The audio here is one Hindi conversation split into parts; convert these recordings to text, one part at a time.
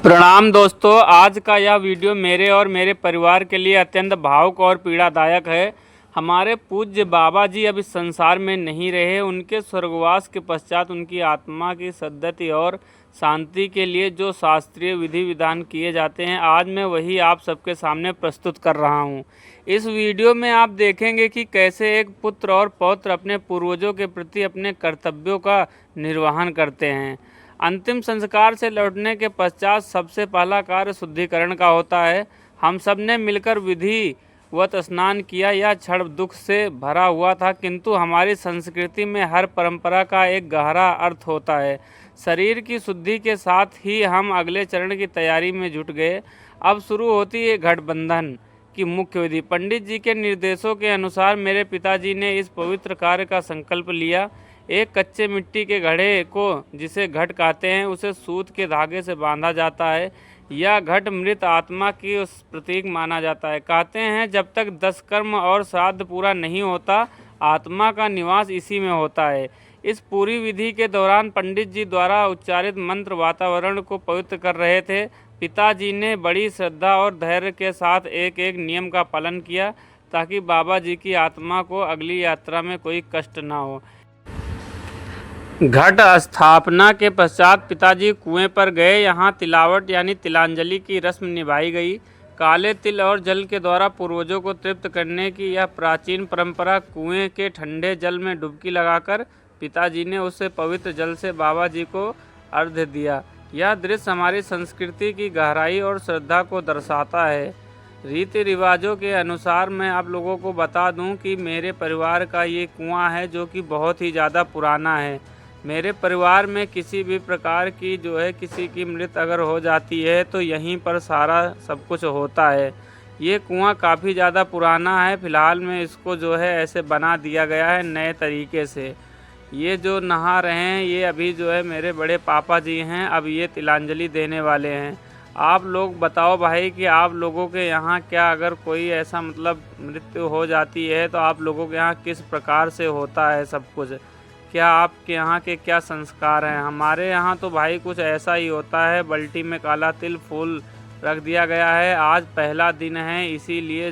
प्रणाम दोस्तों। आज का यह वीडियो मेरे और मेरे परिवार के लिए अत्यंत भावुक और पीड़ादायक है। हमारे पूज्य बाबा जी अब इस संसार में नहीं रहे। उनके स्वर्गवास के पश्चात उनकी आत्मा की सद्गति और शांति के लिए जो शास्त्रीय विधि विधान किए जाते हैं, आज मैं वही आप सबके सामने प्रस्तुत कर रहा हूं। इस वीडियो में आप देखेंगे कि कैसे एक पुत्र और पौत्र अपने पूर्वजों के प्रति अपने कर्तव्यों का निर्वहन करते हैं। अंतिम संस्कार से लौटने के पश्चात सबसे पहला कार्य शुद्धिकरण का होता है। हम सब ने मिलकर विधिवत स्नान किया। यह क्षण दुख से भरा हुआ था, किंतु हमारी संस्कृति में हर परंपरा का एक गहरा अर्थ होता है। शरीर की शुद्धि के साथ ही हम अगले चरण की तैयारी में जुट गए। अब शुरू होती है घटबंधन की मुख्य विधि। पंडित जी के निर्देशों के अनुसार मेरे पिताजी ने इस पवित्र कार्य का संकल्प लिया। एक कच्चे मिट्टी के घड़े को, जिसे घट कहते हैं, उसे सूत के धागे से बांधा जाता है। यह घट मृत आत्मा की उस प्रतीक माना जाता है। कहते हैं जब तक 10 कर्म और श्राद्ध पूरा नहीं होता, आत्मा का निवास इसी में होता है। इस पूरी विधि के दौरान पंडित जी द्वारा उच्चारित मंत्र वातावरण को पवित्र कर रहे थे। पिताजी ने बड़ी श्रद्धा और धैर्य के साथ एक एक नियम का पालन किया, ताकि बाबा जी की आत्मा को अगली यात्रा में कोई कष्ट ना हो। घट स्थापना के पश्चात पिताजी कुएं पर गए। यहाँ तिलावट यानी तिलांजलि की रस्म निभाई गई। काले तिल और जल के द्वारा पूर्वजों को तृप्त करने की यह प्राचीन परंपरा। कुएं के ठंडे जल में डुबकी लगाकर पिताजी ने उससे पवित्र जल से बाबा जी को अर्घ्य दिया। यह दृश्य हमारी संस्कृति की गहराई और श्रद्धा को दर्शाता है। रीति रिवाजों के अनुसार मैं आप लोगों को बता दूं कि मेरे परिवार का ये कुआं है, जो कि बहुत ही ज़्यादा पुराना है। मेरे परिवार में किसी भी प्रकार की किसी की मृत्यु अगर हो जाती है तो यहीं पर सारा सब कुछ होता है। ये कुआं काफ़ी ज़्यादा पुराना है। फ़िलहाल में इसको ऐसे बना दिया गया है नए तरीके से। ये जो नहा रहे हैं ये अभी मेरे बड़े पापा जी हैं। अब ये तिलांजलि देने वाले हैं। आप लोग बताओ भाई कि आप लोगों के यहाँ क्या, अगर कोई ऐसा मृत्यु हो जाती है तो आप लोगों के यहाँ किस प्रकार से होता है सब कुछ? क्या आपके यहाँ के क्या संस्कार हैं? हमारे यहाँ तो भाई कुछ ऐसा ही होता है। बाल्टी में काला तिल फूल रख दिया गया है। आज पहला दिन है, इसीलिए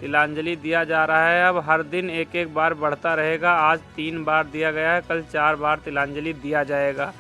तिलांजलि दिया जा रहा है। अब हर दिन एक एक बार बढ़ता रहेगा। आज 3 बार दिया गया है, कल 4 बार तिलांजलि दिया जाएगा।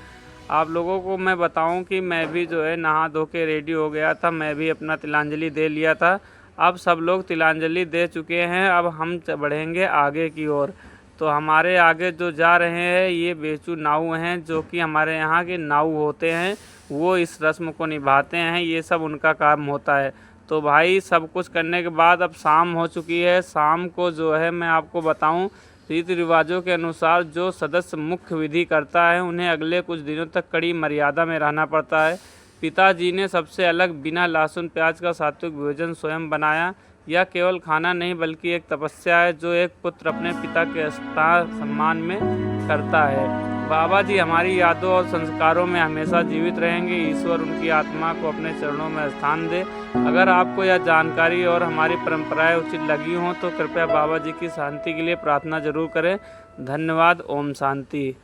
आप लोगों को मैं बताऊं कि मैं भी नहा धो के रेडी हो गया था। मैं भी अपना तिलांजलि दे लिया था। अब सब लोग तिलांजलि दे चुके हैं। अब हम बढ़ेंगे आगे की ओर। तो हमारे आगे जो जा रहे हैं ये बेचू नाऊ हैं, जो कि हमारे यहाँ के नाऊ होते हैं। वो इस रस्म को निभाते हैं। ये सब उनका काम होता है। तो भाई सब कुछ करने के बाद अब शाम हो चुकी है। शाम को मैं आपको बताऊं, रीति रिवाजों के अनुसार जो सदस्य मुख्य विधि करता है उन्हें अगले कुछ दिनों तक कड़ी मर्यादा में रहना पड़ता है। पिताजी ने सबसे अलग बिना लहसुन प्याज का सात्विक भोजन स्वयं बनाया। यह केवल खाना नहीं बल्कि एक तपस्या है, जो एक पुत्र अपने पिता के सम्मान में करता है। बाबा जी हमारी यादों और संस्कारों में हमेशा जीवित रहेंगे। ईश्वर उनकी आत्मा को अपने चरणों में स्थान दे। अगर आपको यह जानकारी और हमारी परंपराएं उचित लगी हों तो कृपया बाबा जी की शांति के लिए प्रार्थना जरूर करें। धन्यवाद। ओम शांति।